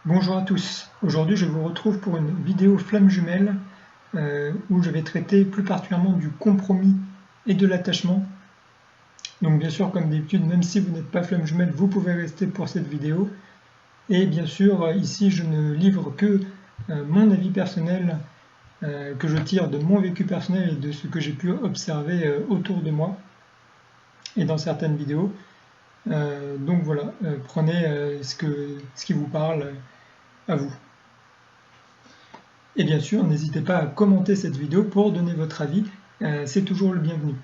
Bonjour à tous, aujourd'hui je vous retrouve pour une vidéo flamme jumelle où je vais traiter plus particulièrement du compromis et de l'attachement. Donc bien sûr comme d'habitude, même si vous n'êtes pas flamme jumelle, vous pouvez rester pour cette vidéo. Et bien sûr ici je ne livre que mon avis personnel que je tire de mon vécu personnel et de ce que j'ai pu observer autour de moi et dans certaines vidéos. Donc voilà, prenez ce qui vous parle à vous. Et bien sûr, n'hésitez pas à commenter cette vidéo pour donner votre avis, c'est toujours le bienvenu.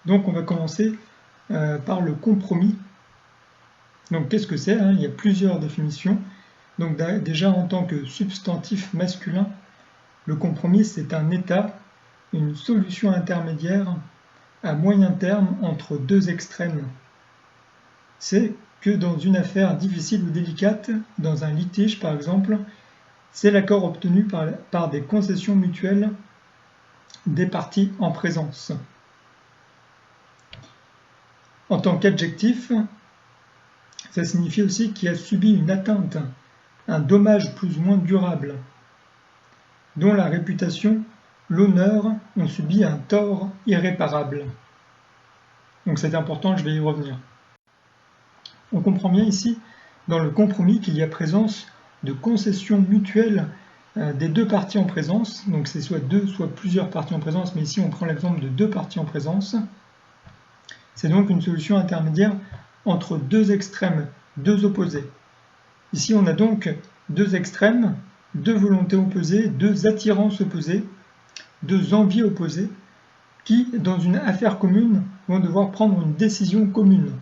Donc on va commencer par le compromis. Donc qu'est-ce que c'est, hein? Il y a plusieurs définitions. Donc déjà en tant que substantif masculin, le compromis c'est un état, une solution intermédiaire à moyen terme entre deux extrêmes. C'est que dans une affaire difficile ou délicate, dans un litige par exemple, c'est l'accord obtenu par des concessions mutuelles des parties en présence. En tant qu'adjectif, ça signifie aussi qui a subi une atteinte, un dommage plus ou moins durable, dont la réputation, l'honneur ont subi un tort irréparable. Donc c'est important, je vais y revenir. On comprend bien ici, dans le compromis, qu'il y a présence de concessions mutuelles des deux parties en présence, donc c'est soit deux, soit plusieurs parties en présence, mais ici on prend l'exemple de deux parties en présence. C'est donc une solution intermédiaire entre deux extrêmes, deux opposés. Ici on a donc deux extrêmes, deux volontés opposées, deux attirances opposées, deux envies opposées, qui, dans une affaire commune, vont devoir prendre une décision commune.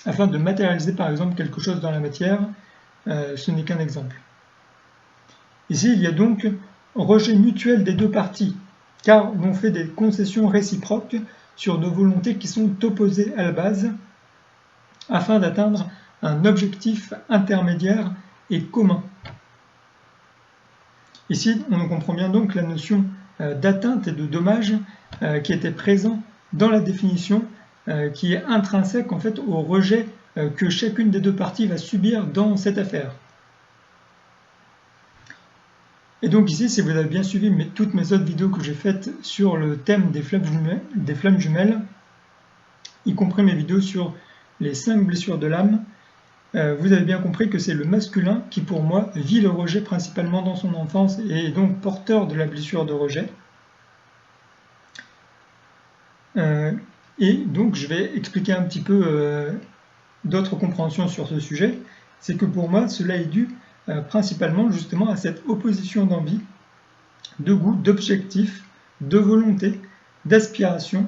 Afin de matérialiser par exemple quelque chose dans la matière, ce n'est qu'un exemple. Ici, il y a donc rejet mutuel des deux parties, car l'on fait des concessions réciproques sur deux volontés qui sont opposées à la base, afin d'atteindre un objectif intermédiaire et commun. Ici, on comprend bien donc la notion d'atteinte et de dommage qui était présent dans la définition, qui est intrinsèque en fait au rejet que chacune des deux parties va subir dans cette affaire. Et donc ici, si vous avez bien suivi toutes mes autres vidéos que j'ai faites sur le thème des flammes jumelles, y compris mes vidéos sur les 5 blessures de l'âme, vous avez bien compris que c'est le masculin qui, pour moi, vit le rejet principalement dans son enfance et est donc porteur de la blessure de rejet. Et donc je vais expliquer un petit peu d'autres compréhensions sur ce sujet. C'est que pour moi, cela est dû principalement justement à cette opposition d'envie, de goût, d'objectif, de volonté, d'aspiration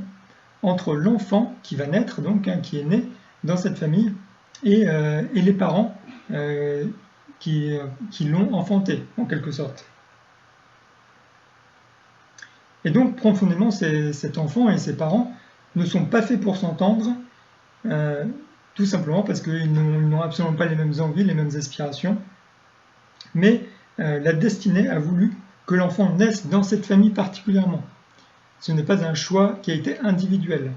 entre l'enfant qui va naître, donc qui est né dans cette famille, et les parents qui l'ont enfanté, en quelque sorte. Et donc, profondément, cet enfant et ses parents ne sont pas faits pour s'entendre, tout simplement parce qu'ils n'ont absolument pas les mêmes envies, les mêmes aspirations. Mais la destinée a voulu que l'enfant naisse dans cette famille particulièrement. Ce n'est pas un choix qui a été individuel.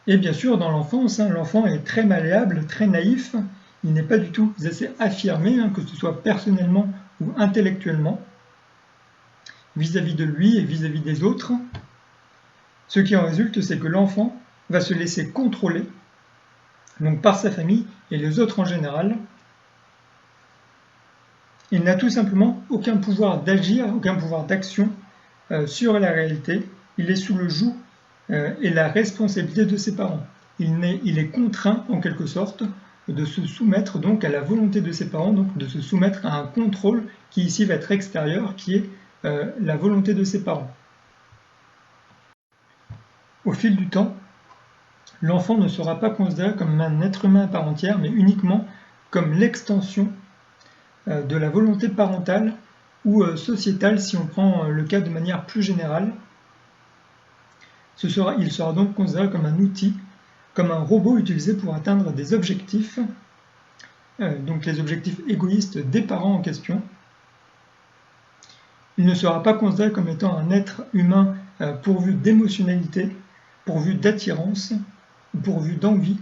Et bien sûr, dans l'enfance, l'enfant est très malléable, très naïf, il n'est pas du tout assez affirmé, que ce soit personnellement ou intellectuellement, vis-à-vis de lui et vis-à-vis des autres. Ce qui en résulte, c'est que l'enfant va se laisser contrôler, donc par sa famille et les autres en général. Il n'a tout simplement aucun pouvoir d'agir, aucun pouvoir d'action sur la réalité. Il est sous le joug et la responsabilité de ses parents. Il est contraint, en quelque sorte, de se soumettre donc à la volonté de ses parents, donc de se soumettre à un contrôle qui ici va être extérieur, qui est la volonté de ses parents. Au fil du temps, l'enfant ne sera pas considéré comme un être humain à part entière, mais uniquement comme l'extension de la volonté parentale ou sociétale, si on prend le cas de manière plus générale. Il sera donc considéré comme un outil, comme un robot utilisé pour atteindre des objectifs, donc les objectifs égoïstes des parents en question. Il ne sera pas considéré comme étant un être humain pourvu d'émotionnalité, pourvu d'attirance, pourvu d'envie.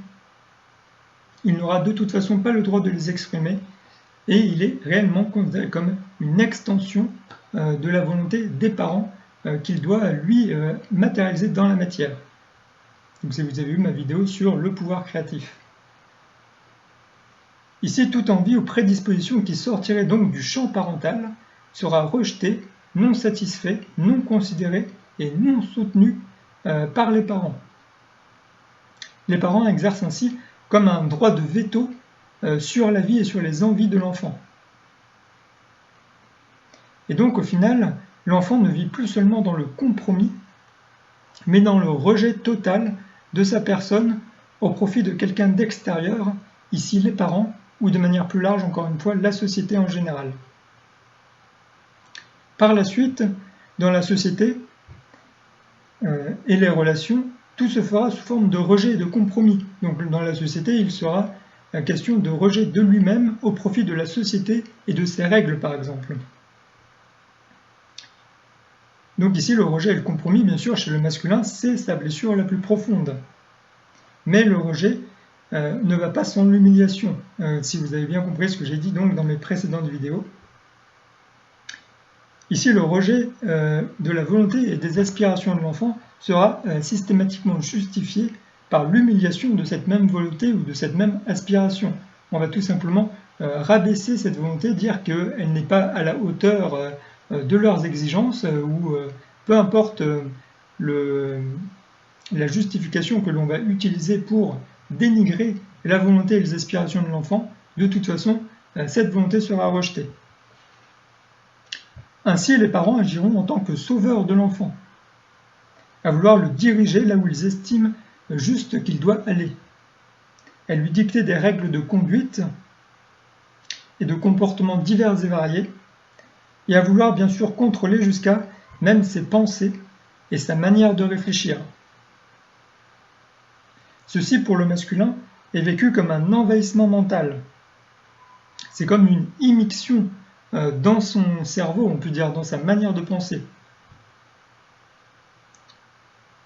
il n'aura de toute façon pas le droit de les exprimer et il est réellement considéré comme une extension de la volonté des parents qu'il doit, lui, matérialiser dans la matière. Donc, si vous avez vu ma vidéo sur le pouvoir créatif. Ici, toute envie ou prédisposition qui sortirait donc du champ parental sera rejetée, non satisfait, non considéré et non soutenu par les parents. Les parents exercent ainsi comme un droit de veto sur la vie et sur les envies de l'enfant. Et donc au final, l'enfant ne vit plus seulement dans le compromis, mais dans le rejet total de sa personne au profit de quelqu'un d'extérieur, ici les parents, ou de manière plus large, encore une fois, la société en général. Par la suite, dans la société et les relations, tout se fera sous forme de rejet et de compromis. Donc dans la société, il sera question de rejet de lui-même au profit de la société et de ses règles, par exemple. Donc ici, le rejet et le compromis, bien sûr, chez le masculin, c'est sa blessure la plus profonde. Mais le rejet ne va pas sans l'humiliation, si vous avez bien compris ce que j'ai dit donc dans mes précédentes vidéos. Ici, le rejet de la volonté et des aspirations de l'enfant sera systématiquement justifié par l'humiliation de cette même volonté ou de cette même aspiration. On va tout simplement rabaisser cette volonté, dire qu'elle n'est pas à la hauteur de leurs exigences, ou peu importe la justification que l'on va utiliser pour dénigrer la volonté et les aspirations de l'enfant, de toute façon, cette volonté sera rejetée. Ainsi, les parents agiront en tant que sauveurs de l'enfant, à vouloir le diriger là où ils estiment juste qu'il doit aller, à lui dicter des règles de conduite et de comportements divers et variés, et à vouloir bien sûr contrôler jusqu'à même ses pensées et sa manière de réfléchir. Ceci, pour le masculin, est vécu comme un envahissement mental. C'est comme une immixtion dans son cerveau, on peut dire, dans sa manière de penser,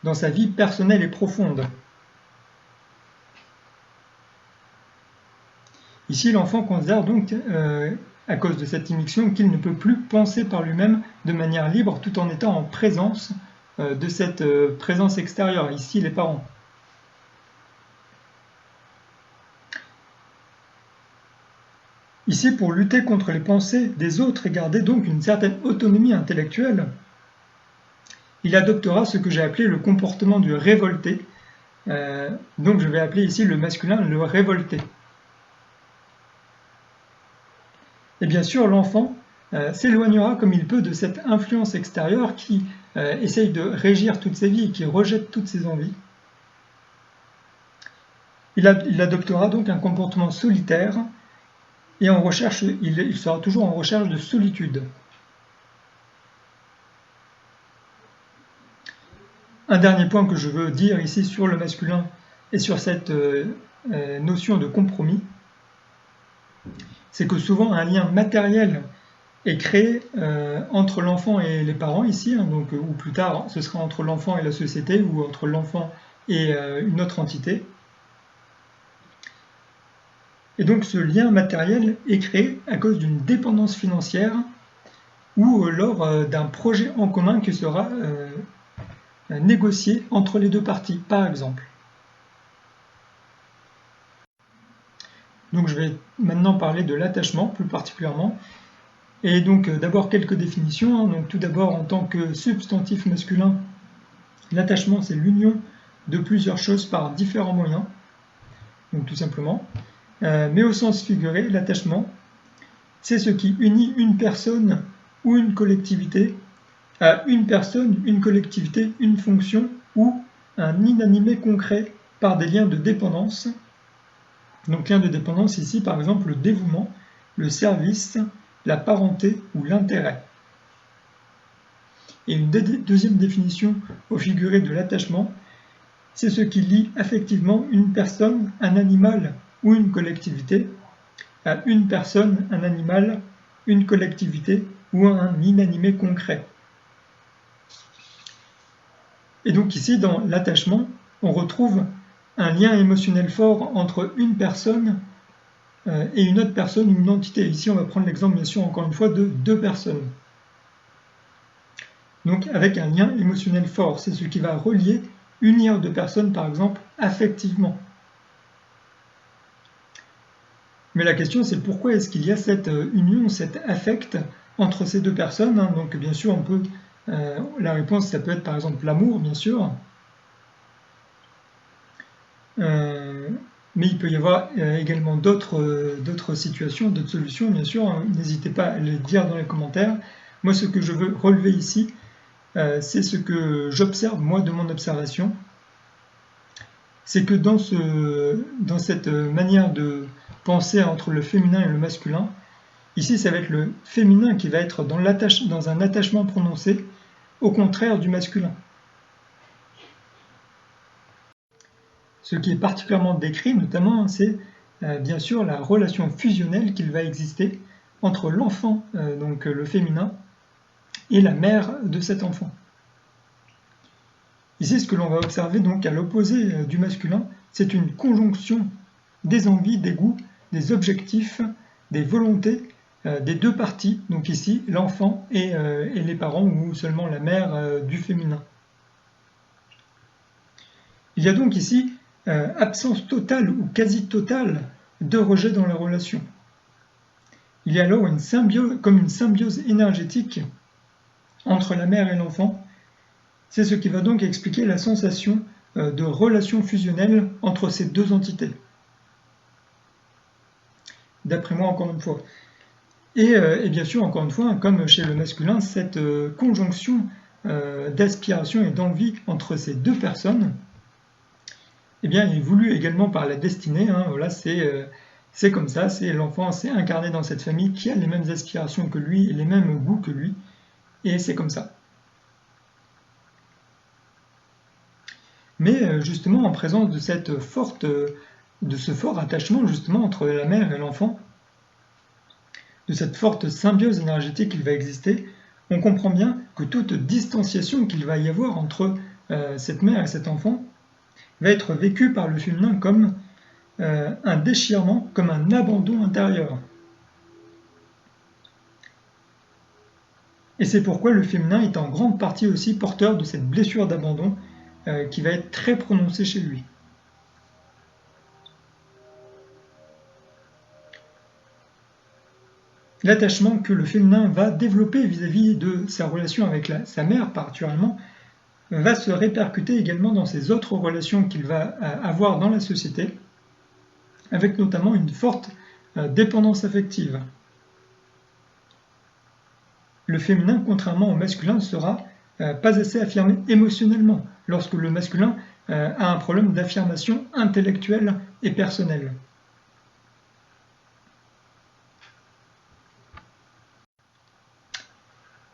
dans sa vie personnelle et profonde. Ici, l'enfant considère donc, à cause de cette immixtion, qu'il ne peut plus penser par lui-même de manière libre, tout en étant en présence de cette présence extérieure, ici les parents. Ici, pour lutter contre les pensées des autres et garder donc une certaine autonomie intellectuelle, il adoptera ce que j'ai appelé le comportement du révolté. Donc je vais appeler ici le masculin le révolté. Et bien sûr, l'enfant s'éloignera comme il peut de cette influence extérieure qui essaye de régir toute sa vie et qui rejette toutes ses envies. Il adoptera donc un comportement solitaire, et il sera toujours en recherche de solitude. Un dernier point que je veux dire ici sur le masculin et sur cette notion de compromis, c'est que souvent un lien matériel est créé entre l'enfant et les parents ici, donc, ou plus tard ce sera entre l'enfant et la société, ou entre l'enfant et une autre entité. Et donc ce lien matériel est créé à cause d'une dépendance financière ou lors d'un projet en commun qui sera négocié entre les deux parties, par exemple. Donc je vais maintenant parler de l'attachement plus particulièrement. Et donc d'abord quelques définitions. Donc tout d'abord, en tant que substantif masculin, l'attachement c'est l'union de plusieurs choses par différents moyens. Donc tout simplement. Mais au sens figuré, l'attachement, c'est ce qui unit une personne ou une collectivité à une personne, une collectivité, une fonction ou un inanimé concret par des liens de dépendance. Donc liens de dépendance ici, par exemple, le dévouement, le service, la parenté ou l'intérêt. Et une deuxième définition au figuré de l'attachement, c'est ce qui lie affectivement une personne, un animal ou une collectivité à une personne, un animal, une collectivité ou un inanimé concret. Et donc ici, dans l'attachement, on retrouve un lien émotionnel fort entre une personne et une autre personne ou une entité. Ici, on va prendre l'exemple, bien sûr, encore une fois, de deux personnes. Donc, avec un lien émotionnel fort, c'est ce qui va relier, unir deux personnes, par exemple, affectivement. Mais la question, c'est pourquoi est-ce qu'il y a cette union, cet affect entre ces deux personnes, hein. Donc, bien sûr, la réponse, ça peut être, par exemple, l'amour, bien sûr. Mais il peut y avoir également d'autres situations, d'autres solutions, bien sûr. Hein. N'hésitez pas à les dire dans les commentaires. Moi, ce que je veux relever ici, c'est ce que j'observe, moi, de mon observation. C'est que dans cette manière de penser entre le féminin et le masculin, ici, ça va être le féminin qui va être dans un attachement prononcé, au contraire du masculin. Ce qui est particulièrement décrit, notamment, c'est bien sûr la relation fusionnelle qu'il va exister entre l'enfant, donc le féminin, et la mère de cet enfant. Ici, ce que l'on va observer donc à l'opposé du masculin, c'est une conjonction des envies, des goûts, des objectifs, des volontés des deux parties, donc ici l'enfant et les parents ou seulement la mère du féminin. Il y a donc ici absence totale ou quasi totale de rejet dans la relation. Il y a alors comme une symbiose énergétique entre la mère et l'enfant. C'est ce qui va donc expliquer la sensation de relation fusionnelle entre ces deux entités. D'après moi, encore une fois. Et bien sûr, encore une fois, comme chez le masculin, cette conjonction d'aspiration et d'envie entre ces deux personnes, eh bien, il est voulu également par la destinée. Hein, voilà, c'est comme ça, c'est l'enfant, c'est incarné dans cette famille qui a les mêmes aspirations que lui et les mêmes goûts que lui, et c'est comme ça. Mais justement, en présence de ce fort attachement justement entre la mère et l'enfant, de cette forte symbiose énergétique qu'il va exister, on comprend bien que toute distanciation qu'il va y avoir entre cette mère et cet enfant va être vécue par le féminin comme un déchirement, comme un abandon intérieur. Et c'est pourquoi le féminin est en grande partie aussi porteur de cette blessure d'abandon qui va être très prononcée chez lui. L'attachement que le féminin va développer vis-à-vis de sa relation avec sa mère, particulièrement, va se répercuter également dans ses autres relations qu'il va avoir dans la société, avec notamment une forte dépendance affective. Le féminin, contrairement au masculin, ne sera pas assez affirmé émotionnellement, lorsque le masculin a un problème d'affirmation intellectuelle et personnelle.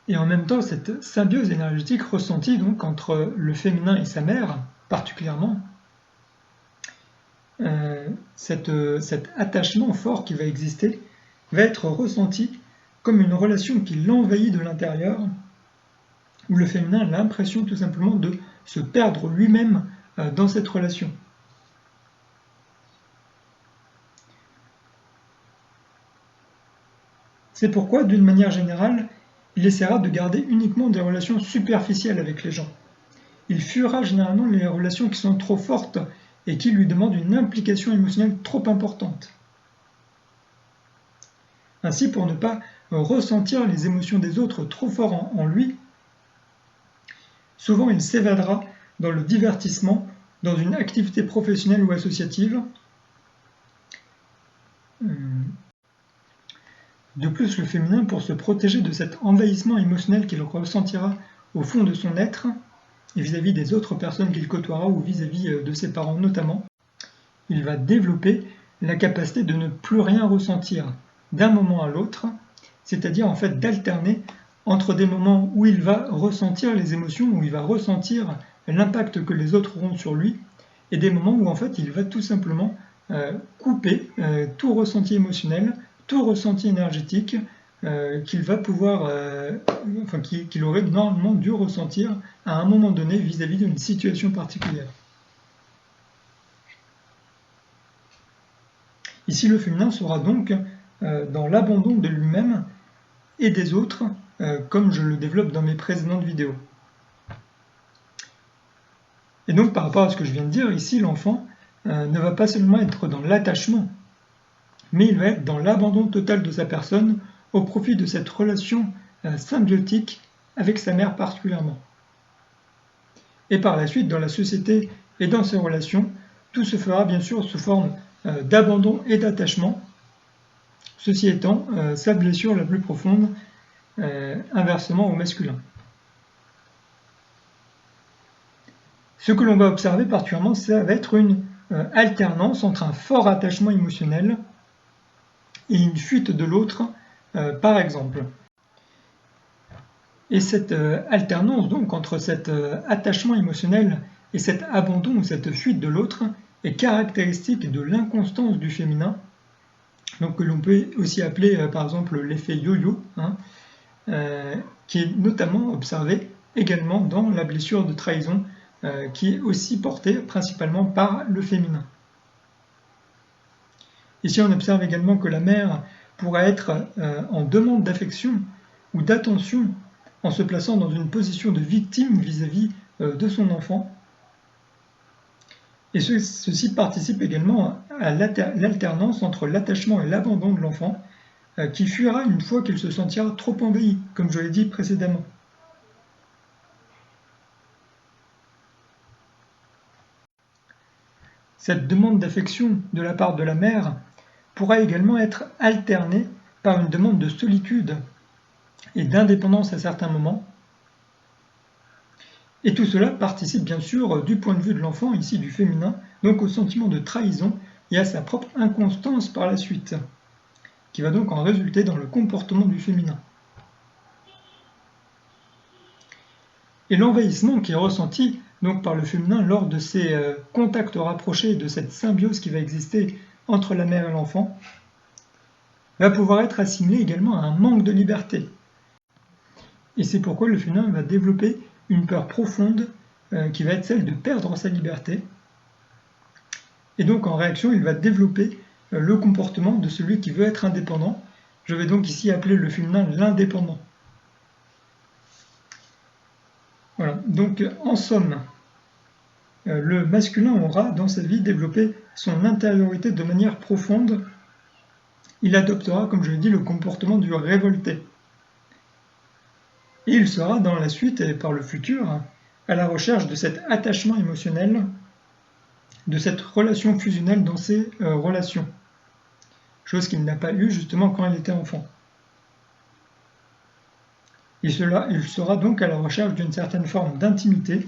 Et en même temps, cette symbiose énergétique ressentie donc entre le féminin et sa mère, particulièrement, cet attachement fort qui va exister, va être ressenti comme une relation qui l'envahit de l'intérieur, où le féminin a l'impression tout simplement de se perdre lui-même dans cette relation. C'est pourquoi, d'une manière générale, il essaiera de garder uniquement des relations superficielles avec les gens. Il fuira généralement les relations qui sont trop fortes et qui lui demandent une implication émotionnelle trop importante. Ainsi, pour ne pas ressentir les émotions des autres trop fort en lui, souvent il s'évadera dans le divertissement, dans une activité professionnelle ou associative. De plus, le féminin, pour se protéger de cet envahissement émotionnel qu'il ressentira au fond de son être, et vis-à-vis des autres personnes qu'il côtoiera ou vis-à-vis de ses parents notamment, il va développer la capacité de ne plus rien ressentir d'un moment à l'autre, c'est-à-dire en fait d'alterner entre des moments où il va ressentir les émotions, où il va ressentir l'impact que les autres auront sur lui, et des moments où en fait il va tout simplement couper tout ressenti émotionnel, tout ressenti énergétique qu'il va pouvoir, qu'il aurait normalement dû ressentir à un moment donné vis-à-vis d'une situation particulière. Ici, le féminin sera donc dans l'abandon de lui-même et des autres, comme je le développe dans mes précédentes vidéos. Et donc, par rapport à ce que je viens de dire, ici, l'enfant ne va pas seulement être dans l'attachement, mais il va être dans l'abandon total de sa personne au profit de cette relation symbiotique avec sa mère particulièrement. Et par la suite, dans la société et dans ses relations, tout se fera bien sûr sous forme d'abandon et d'attachement, ceci étant sa blessure la plus profonde, inversement au masculin. Ce que l'on va observer particulièrement, ça va être une alternance entre un fort attachement émotionnel et une fuite de l'autre, par exemple. Et cette alternance donc entre cet attachement émotionnel et cet abandon ou cette fuite de l'autre est caractéristique de l'inconstance du féminin, donc que l'on peut aussi appeler par exemple l'effet yo-yo, qui est notamment observé également dans la blessure de trahison, qui est aussi portée principalement par le féminin. Ici on observe également que la mère pourra être en demande d'affection ou d'attention en se plaçant dans une position de victime vis-à-vis de son enfant. Et ceci participe également à l'alternance entre l'attachement et l'abandon de l'enfant, qui fuira une fois qu'il se sentira trop envahi, comme je l'ai dit précédemment. Cette demande d'affection de la part de la mère pourra également être alternée par une demande de solitude et d'indépendance à certains moments. Et tout cela participe bien sûr du point de vue de l'enfant, ici du féminin, donc au sentiment de trahison et à sa propre inconstance par la suite, qui va donc en résulter dans le comportement du féminin. Et l'envahissement qui est ressenti donc par le féminin lors de ces contacts rapprochés, de cette symbiose qui va exister entre la mère et l'enfant, va pouvoir être assimilé également à un manque de liberté. Et c'est pourquoi le féminin va développer une peur profonde qui va être celle de perdre sa liberté. Et donc en réaction, il va développer le comportement de celui qui veut être indépendant. Je vais donc ici appeler le féminin l'indépendant. Voilà, donc en somme, le masculin aura dans sa vie développé son intériorité de manière profonde. Il adoptera, comme je l'ai dit, le comportement du révolté. Et il sera dans la suite et par le futur à la recherche de cet attachement émotionnel, de cette relation fusionnelle dans ses relations, chose qu'il n'a pas eue justement quand il était enfant. Il sera donc à la recherche d'une certaine forme d'intimité,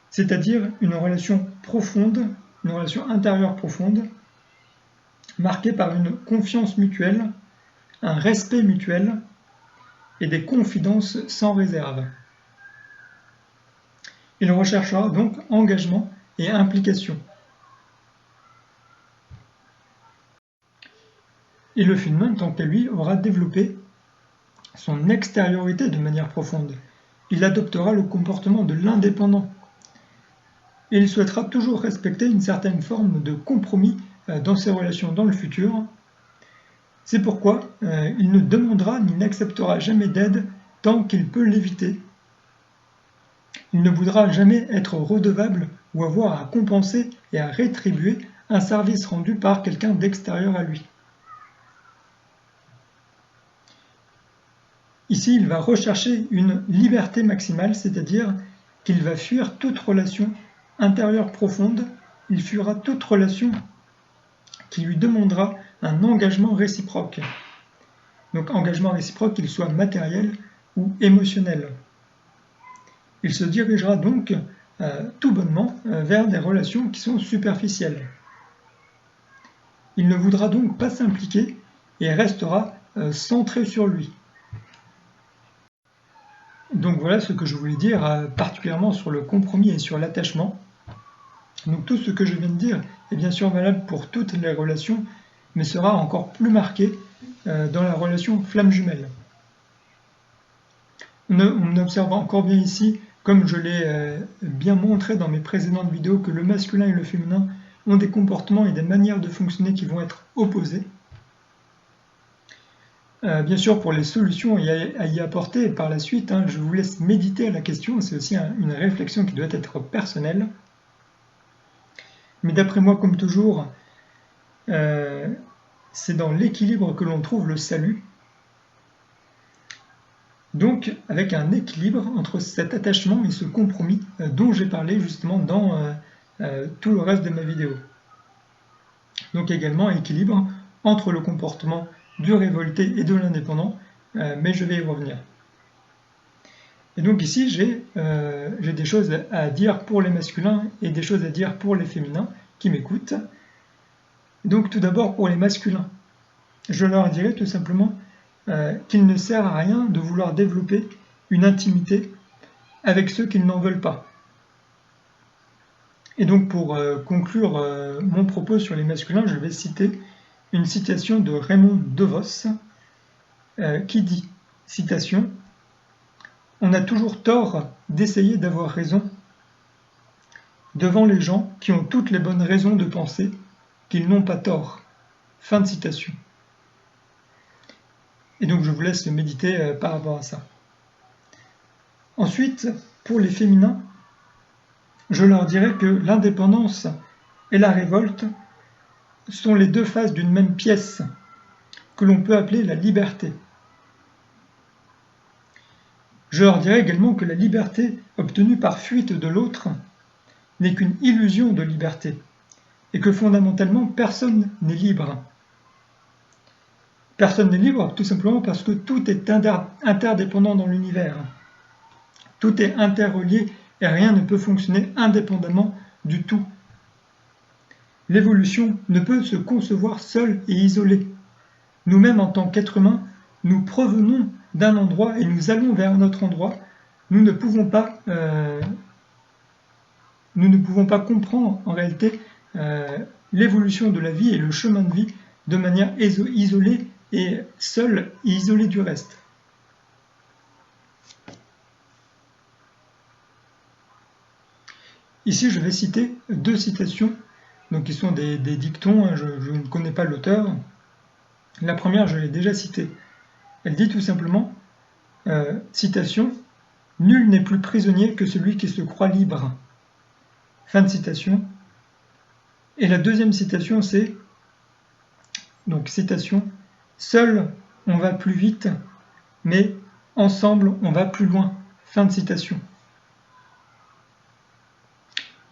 c'est-à-dire une relation profonde, une relation intérieure profonde, marquée par une confiance mutuelle, un respect mutuel et des confidences sans réserve. Il recherchera donc engagement et implication. Et le féminin, tant qu'à lui, aura développé son extériorité de manière profonde. Il adoptera le comportement de l'indépendant. Et il souhaitera toujours respecter une certaine forme de compromis dans ses relations dans le futur. C'est pourquoi il ne demandera ni n'acceptera jamais d'aide tant qu'il peut l'éviter. Il ne voudra jamais être redevable ou avoir à compenser et à rétribuer un service rendu par quelqu'un d'extérieur à lui. Ici, il va rechercher une liberté maximale, c'est-à-dire qu'il va fuir toute relation intérieure profonde, il fuira toute relation qui lui demandera un engagement réciproque. Donc engagement réciproque, qu'il soit matériel ou émotionnel. Il se dirigera donc tout bonnement vers des relations qui sont superficielles. Il ne voudra donc pas s'impliquer et restera centré sur lui. Donc voilà ce que je voulais dire particulièrement sur le compromis et sur l'attachement. Donc tout ce que je viens de dire est bien sûr valable pour toutes les relations, mais sera encore plus marqué dans la relation flamme jumelle. On observe encore bien ici, comme je l'ai bien montré dans mes précédentes vidéos, que le masculin et le féminin ont des comportements et des manières de fonctionner qui vont être opposés. Bien sûr, pour les solutions à y apporter par la suite, je vous laisse méditer à la question, c'est aussi une réflexion qui doit être personnelle. Mais d'après moi, comme toujours, c'est dans l'équilibre que l'on trouve le salut. Donc, avec un équilibre entre cet attachement et ce compromis dont j'ai parlé justement dans tout le reste de ma vidéo. Donc également un équilibre entre le comportement du révolté et de l'indépendant, mais je vais y revenir. Et donc ici, j'ai des choses à dire pour les masculins et des choses à dire pour les féminins qui m'écoutent. Donc tout d'abord pour les masculins, je leur dirais tout simplement qu'il ne sert à rien de vouloir développer une intimité avec ceux qui n'en veulent pas. Et donc pour conclure mon propos sur les masculins, je vais citer une citation de Raymond DeVos qui dit, citation, « On a toujours tort d'essayer d'avoir raison devant les gens qui ont toutes les bonnes raisons de penser qu'ils n'ont pas tort. » Fin de citation. Et donc je vous laisse méditer par rapport à ça. Ensuite, pour les féminins, je leur dirais que l'indépendance et la révolte sont les deux faces d'une même pièce que l'on peut appeler la liberté. Je leur dirais également que la liberté obtenue par fuite de l'autre n'est qu'une illusion de liberté et que fondamentalement personne n'est libre. Personne n'est libre tout simplement parce que tout est interdépendant dans l'univers. Tout est interrelié et rien ne peut fonctionner indépendamment du tout. L'évolution ne peut se concevoir seule et isolée. Nous-mêmes, en tant qu'êtres humains, nous provenons d'un endroit et nous allons vers un autre endroit. Nous ne pouvons pas comprendre en réalité l'évolution de la vie et le chemin de vie de manière isolée et seule et isolée du reste. Ici, je vais citer deux citations, donc qui sont des dictons, je ne connais pas l'auteur. La première, je l'ai déjà citée. Elle dit tout simplement, citation, « Nul n'est plus prisonnier que celui qui se croit libre. » Fin de citation. Et la deuxième citation, c'est, donc citation, « Seul on va plus vite, mais ensemble on va plus loin. » Fin de citation.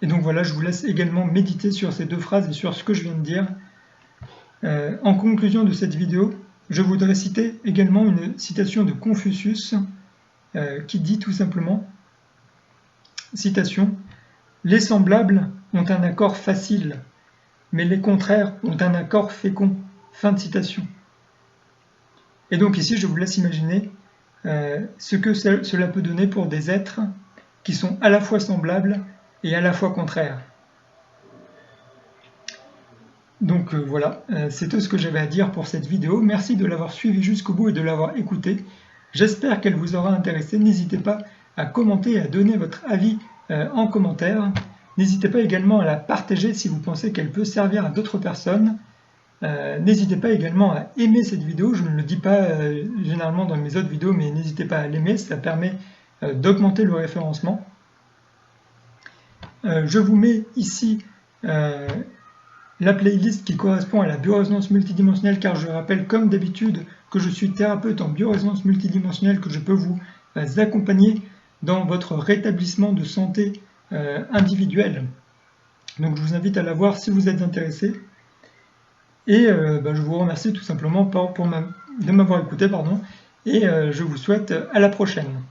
Et donc voilà, je vous laisse également méditer sur ces deux phrases et sur ce que je viens de dire. En conclusion de cette vidéo, je voudrais citer également une citation de Confucius qui dit tout simplement, citation, « Les semblables ont un accord facile, mais les contraires ont un accord fécond. » Fin de citation. Et donc ici, je vous laisse imaginer ce que cela peut donner pour des êtres qui sont à la fois semblables et à la fois contraires. Donc voilà, c'est tout ce que j'avais à dire pour cette vidéo. Merci de l'avoir suivi jusqu'au bout et de l'avoir écouté. J'espère qu'elle vous aura intéressé. N'hésitez pas à commenter et à donner votre avis en commentaire. N'hésitez pas également à la partager si vous pensez qu'elle peut servir à d'autres personnes. N'hésitez pas également à aimer cette vidéo. Je ne le dis pas généralement dans mes autres vidéos, mais n'hésitez pas à l'aimer, ça permet d'augmenter le référencement. Je vous mets ici la playlist qui correspond à la biorésonance multidimensionnelle, car je rappelle comme d'habitude que je suis thérapeute en biorésonance multidimensionnelle, que je peux vous accompagner dans votre rétablissement de santé individuelle. Donc je vous invite à la voir si vous êtes intéressé. Et je vous remercie tout simplement de m'avoir écouté, et je vous souhaite à la prochaine.